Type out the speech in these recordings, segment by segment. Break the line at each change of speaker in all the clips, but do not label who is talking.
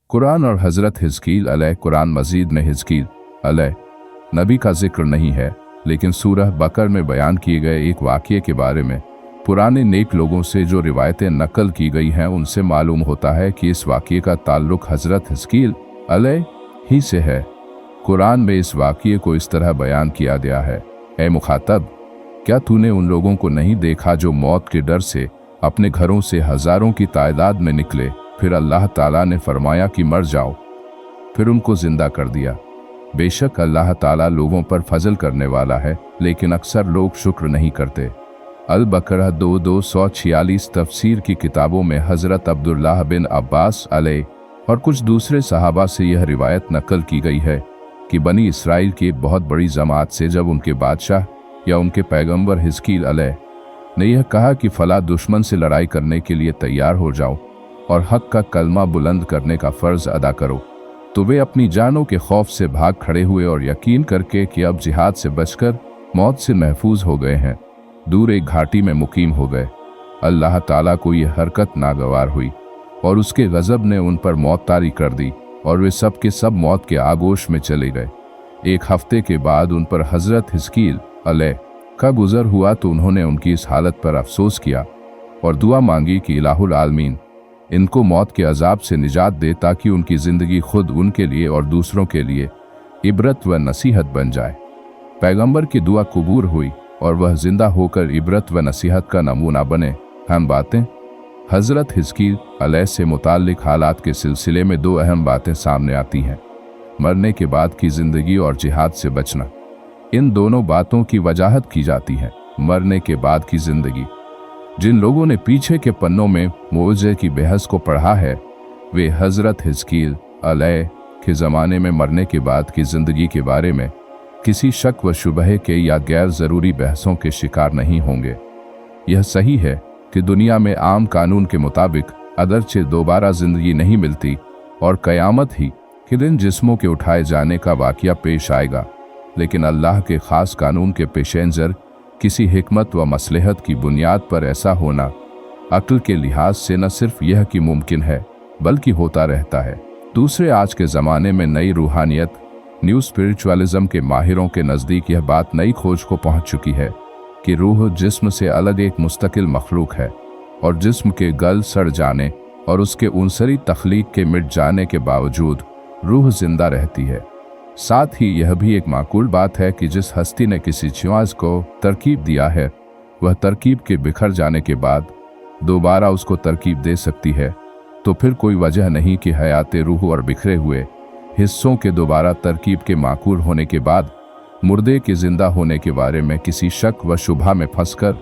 कुरान और हजरत हिजकील अलैह। कुरान मजीद में हिजकील अलैह नबी का जिक्र नहीं है, लेकिन सूरह बकर में बयान किए गए एक वाक़ये के बारे में पुराने नेक लोगों से जो रिवायतें नकल की गई हैं उनसे मालूम होता है कि इस वाक़ये का ताल्लुक हजरत हिजकील अलैह ही से है। कुरान में इस वाक़ये को इस तरह बयान किया गया है, ऐ मुखातब, क्या तूने उन लोगों को नहीं देखा जो मौत के डर से अपने घरों से हज़ारों की तादाद में निकले, फिर अल्लाह ताला ने फरमाया कि मर जाओ, फिर उनको जिंदा कर दिया। बेशक अल्लाह ताला लोगों पर फजल करने वाला है, लेकिन अक्सर लोग शुक्र नहीं करते। अल बकरा 2:246 तफसीर की किताबों में हज़रत अब्दुल्लाह बिन अब्बास अलैह और कुछ दूसरे सहाबा से यह रिवायत नकल की गई है कि बनी इसराइल की एक बहुत बड़ी जमात से जब उनके बादशाह या उनके पैगंबर हिजकील अलैह ने यह कहा कि फला दुश्मन से लड़ाई करने के लिए तैयार हो जाओ और हक का कलमा बुलंद करने का फ़र्ज अदा करो, तो वे अपनी जानों के खौफ से भाग खड़े हुए और यकीन करके कि अब जिहाद से बचकर मौत से महफूज हो गए हैं, दूर एक घाटी में मुकीम हो गए। अल्लाह ताला को यह हरकत नागवार हुई और उसके गज़ब ने उन पर मौत तारी कर दी और वे सब के सब मौत के आगोश में चले गए। एक हफ्ते के बाद उन पर हज़रत हिजकील अलैह का गुज़र हुआ तो उन्होंने उनकी इस हालत पर अफसोस किया और दुआ मांगी कि इलाहुल आलमीन इनको मौत के अजाब से निजात दे, ताकि उनकी ज़िंदगी खुद उनके लिए और दूसरों के लिए इबरत व नसीहत बन जाए। पैगंबर की दुआ कबूल हुई और वह जिंदा होकर इबरत व नसीहत का नमूना बने। अहम बातें हज़रत हिजकील अलैह से मुताल्लिक हालात के सिलसिले में दो अहम बातें सामने आती हैं, मरने के बाद की ज़िंदगी और जिहाद से बचना। इन दोनों बातों की वजाहत की जाती है। मरने के बाद की ज़िंदगी, जिन लोगों ने पीछे के पन्नों में मुआवजे की बहस को पढ़ा है, वे हज़रत हिजकील अलैह के ज़माने में मरने के बाद की ज़िंदगी के बारे में किसी शक व शुबहे के या गैर ज़रूरी बहसों के शिकार नहीं होंगे। यह सही है कि दुनिया में आम कानून के मुताबिक अगरचे दोबारा ज़िंदगी नहीं मिलती और क़यामत ही के दिन जिस्मों के उठाए जाने का वाक़या पेश आएगा, लेकिन अल्लाह के ख़ास कानून के पेशेंजर किसी हिकमत व मसलहत की बुनियाद पर ऐसा होना अक्ल के लिहाज से न सिर्फ यह कि मुमकिन है, बल्कि होता रहता है। दूसरे, आज के ज़माने में नई रूहानियत न्यू स्पिरिचुअलिज्म के माहिरों के नज़दीक यह बात नई खोज को पहुंच चुकी है कि रूह जिस्म से अलग एक मुस्तकिल मखलूक है और जिस्म के गल सड़ जाने और उसके उनसरी तख्लीक के मिट जाने के बावजूद रूह जिंदा रहती है। साथ ही यह भी एक माकूल बात है कि जिस हस्ती ने किसी चीज़ को तरकीब दिया है, वह तरकीब के बिखर जाने के बाद दोबारा उसको तरकीब दे सकती है, तो फिर कोई वजह नहीं कि हयात रूह और बिखरे हुए हिस्सों के दोबारा तरकीब के माकूल होने के बाद मुर्दे के जिंदा होने के बारे में किसी शक व शुबहा में फंसकर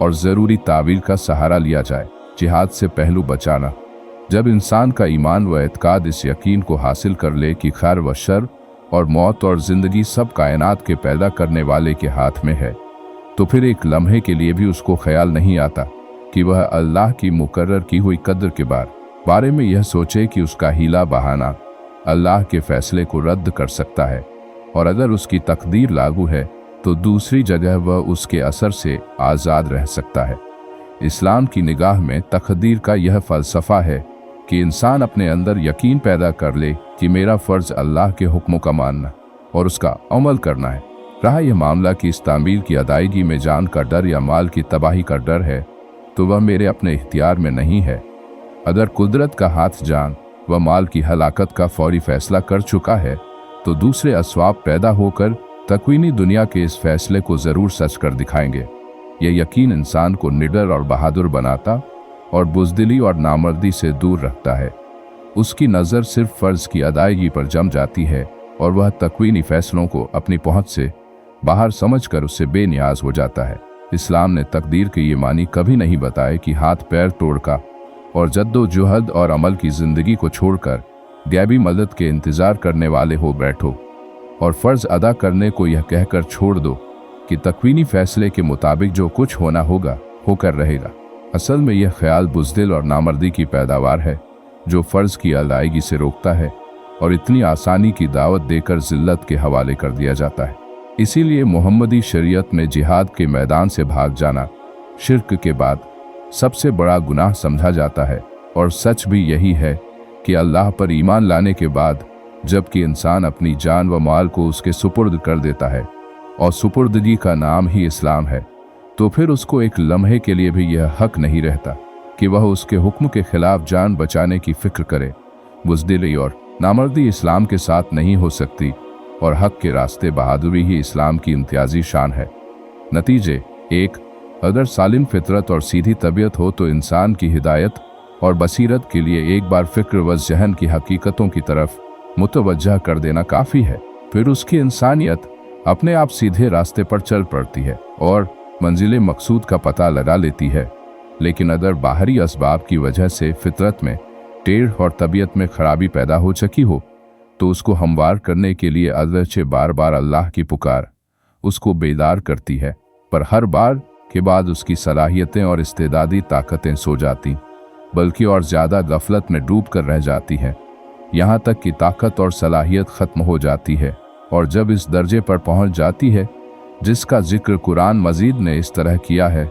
और ज़रूरी तावील का सहारा लिया जाए। जिहाद से पहलू बचाना। जब इंसान का ईमान व एतकाद इस यकीन को हासिल कर ले कि खैर व शर और मौत और ज़िंदगी सब कायनात के पैदा करने वाले के हाथ में है, तो फिर एक लम्हे के लिए भी उसको ख्याल नहीं आता कि वह अल्लाह की मुकर्रर की हुई कद्र के बारे में यह सोचे कि उसका हीला बहाना अल्लाह के फैसले को रद्द कर सकता है, और अगर उसकी तकदीर लागू है तो दूसरी जगह वह उसके असर से आज़ाद रह सकता है। इस्लाम की निगाह में तकदीर का यह फ़लसफ़ा है कि इंसान अपने अंदर यकीन पैदा कर ले कि मेरा फ़र्ज़ अल्लाह के हुक्मों का मानना और उसका अमल करना है। रहा यह मामला कि इस तामील की अदायगी में जान का डर या माल की तबाही का डर है, तो वह मेरे अपने इख्तियार में नहीं है। अगर कुदरत का हाथ जान व माल की हलाकत का फौरी फैसला कर चुका है, तो दूसरे असबाब पैदा होकर तकवीनी दुनिया के इस फैसले को ज़रूर सच कर दिखाएंगे। यह यकीन इंसान को निडर और बहादुर बनाता और बुज़दिली और नामर्दी से दूर रखता है। उसकी नज़र सिर्फ फ़र्ज़ की अदायगी पर जम जाती है और वह तकवीनी फ़ैसलों को अपनी पहुँच से बाहर समझकर उससे बेनियाज हो जाता है। इस्लाम ने तकदीर के ये मानी कभी नहीं बताए कि हाथ पैर तोड़कर और जद्दोजहद और अमल की ज़िंदगी को छोड़कर गैबी मदद के इंतज़ार करने वाले हो बैठो और फ़र्ज़ अदा करने को यह कहकर छोड़ दो कि तकवीनी फ़ैसले के मुताबिक जो कुछ होना होगा होकर रहेगा। असल में यह ख्याल बुज़दिल और नामर्दी की पैदावार है जो फ़र्ज़ की अदायगी से रोकता है और इतनी आसानी की दावत देकर ज़िल्लत के हवाले कर दिया जाता है। इसीलिए मोहम्मदी शरीयत में जिहाद के मैदान से भाग जाना शिर्क के बाद सबसे बड़ा गुनाह समझा जाता है, और सच भी यही है कि अल्लाह पर ईमान लाने के बाद जबकि इंसान अपनी जान व माल को उसके सुपुर्द कर देता है, और सुपुर्दगी का नाम ही इस्लाम है, तो फिर उसको एक लम्हे के लिए भी यह हक नहीं रहता कि वह उसके हुक्म के खिलाफ जान बचाने की फिक्र करे। बुज़दिली और नामर्दी इस्लाम के साथ नहीं हो सकती, और हक के रास्ते बहादुरी ही इस्लाम की इम्तियाजी शान है। नतीजे एक, अगर सालिम फितरत और सीधी तबीयत हो तो इंसान की हिदायत और बसीरत के लिए एक बार फिक्र व ज़हन की हकीकतों की तरफ मुतवज्जह कर देना काफ़ी है। फिर उसकी इंसानियत अपने आप सीधे रास्ते पर चल पड़ती है और मंजिल मकसूद का पता लगा लेती है। लेकिन अगर बाहरी असबाब की वजह से फितरत में टेढ़ और तबीयत में खराबी पैदा हो चुकी हो तो उसको हमवार करने के लिए अगरचे बार बार अल्लाह की पुकार उसको बेदार करती है, पर हर बार के बाद उसकी सलाहियतें और इस्तेदादी ताकतें सो जाती बल्कि और ज़्यादा गफलत में डूब कर रह जाती हैं, यहाँ तक कि ताकत और सलाहियत ख़त्म हो जाती है। और जब इस दर्जे पर पहुँच जाती है जिसका जिक्र कुरान मजीद ने इस तरह किया है,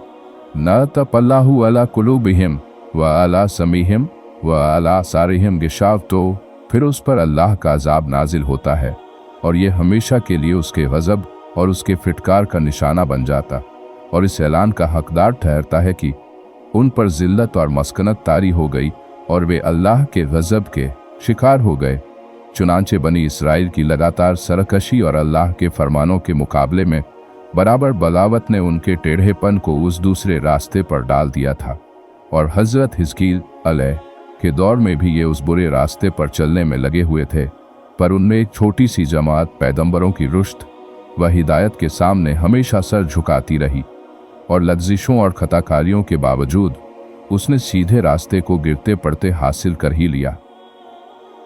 न तपल्लाहु अला कुलूबिहिम व अला समीहिम व अला सारिहिम गिशाव, तो फिर उस पर अल्लाह का अजाब नाजिल होता है और ये हमेशा के लिए उसके गज़ब और उसके फिटकार का निशाना बन जाता और इस ऐलान का हकदार ठहरता है कि उन पर जिल्लत और मस्कनत तारी हो गई और वे अल्लाह के गज़ब के शिकार हो गए। चुनांचे बनी इसराइल की लगातार सरकशी और अल्लाह के फरमानों के मुकाबले में बराबर बगावत ने उनके टेढ़ेपन को उस दूसरे रास्ते पर डाल दिया था, और हज़रत हिजकील अलैह के दौर में भी ये उस बुरे रास्ते पर चलने में लगे हुए थे, पर उनमें एक छोटी सी जमात पैगंबरों की रुश्त व हिदायत के सामने हमेशा सर झुकाती रही और लग्जिशों और खताकारियों के बावजूद उसने सीधे रास्ते को गिरते पड़ते हासिल कर ही लिया।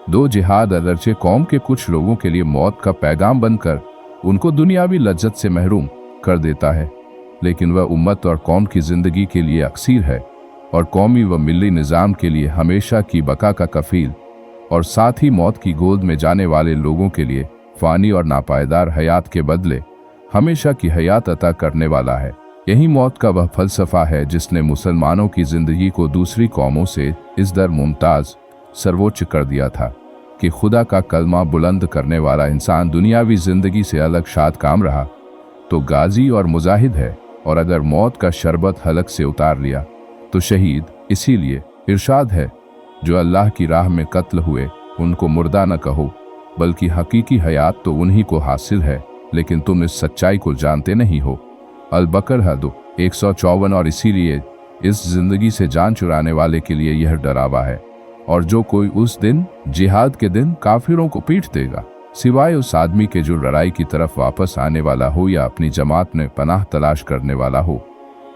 दो जिहाद अगरचे कौम के कुछ लोगों के लिए मौत का पैगाम बनकर उनको दुनियावी लज्जत से महरूम कर देता है, लेकिन वह उम्मत और कौम की जिंदगी के लिए अक्सीर है और कौमी व मिली निज़ाम के लिए हमेशा की बका का कफील, और साथ ही मौत की गोद में जाने वाले लोगों के लिए फ़ानी और नापायदार हयात के बदले हमेशा की हयात अता करने वाला है। यही मौत का वह फ़लसफ़ा है जिसने मुसलमानों की ज़िंदगी को दूसरी कौमों से इस दर मुमताज़ सर्वोच्च कर दिया था कि खुदा का कलमा बुलंद करने वाला इंसान दुनियावी ज़िंदगी से अलग शाद काम रहा तो गाजी और मुजाहिद है, और अगर मौत का शरबत हलक से उतार लिया तो शहीद। इसीलिए इरशाद है, जो अल्लाह की राह में कत्ल हुए उनको मुर्दा न कहो, बल्कि हकीकी हयात तो उन्हीं को हासिल है, लेकिन तुम इस सच्चाई को जानते नहीं हो। अल-बकर हदो 154। और इसीलिए इस जिंदगी से जान चुराने वाले के लिए यह डरावा है, और जो कोई उस दिन जिहाद के दिन काफिरों को पीट देगा सिवाय उस आदमी के जो लड़ाई की तरफ वापस आने वाला हो या अपनी जमात में पनाह तलाश करने वाला हो,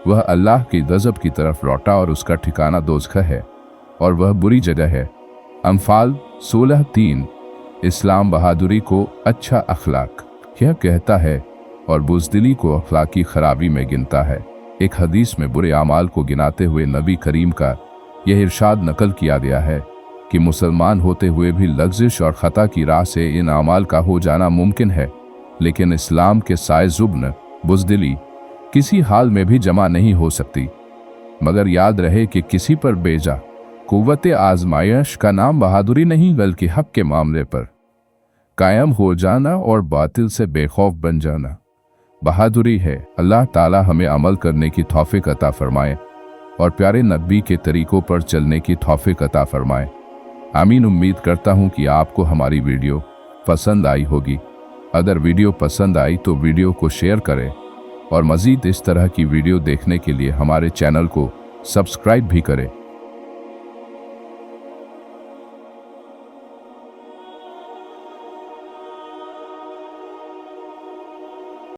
वह अल्लाह की गज़ब की तरफ लौटा और उसका ठिकाना दोज़ख है और वह बुरी जगह है। अम्फाल 16:3। इस्लाम बहादुरी को अच्छा अखलाक यह कहता है और बुज़दिली को अखलाकी खराबी में गिनता है। एक हदीस में बुरे आमाल को गिनाते हुए नबी करीम का यह इरशाद नकल किया गया है कि मुसलमान होते हुए भी लग्जिश और ख़ता की राह से इन आमाल का हो जाना मुमकिन है, लेकिन इस्लाम के साए ज़ुब्न बुज़दिली किसी हाल में भी जमा नहीं हो सकती। मगर याद रहे कि किसी पर बेजा कुव्वत आजमाइश का नाम बहादुरी नहीं, बल्कि हक के मामले पर कायम हो जाना और बातिल से बेखौफ बन जाना बहादुरी है। अल्लाह ताला हमें अमल करने की तौफीक अता फरमाए और प्यारे नबी के तरीकों पर चलने की तौफीक अता फरमाए। आमीन। उम्मीद करता हूँ कि आपको हमारी वीडियो पसंद आई होगी। अगर वीडियो पसंद आई तो वीडियो को शेयर करें और मज़ीद इस तरह की वीडियो देखने के लिए हमारे चैनल को सब्सक्राइब भी करें।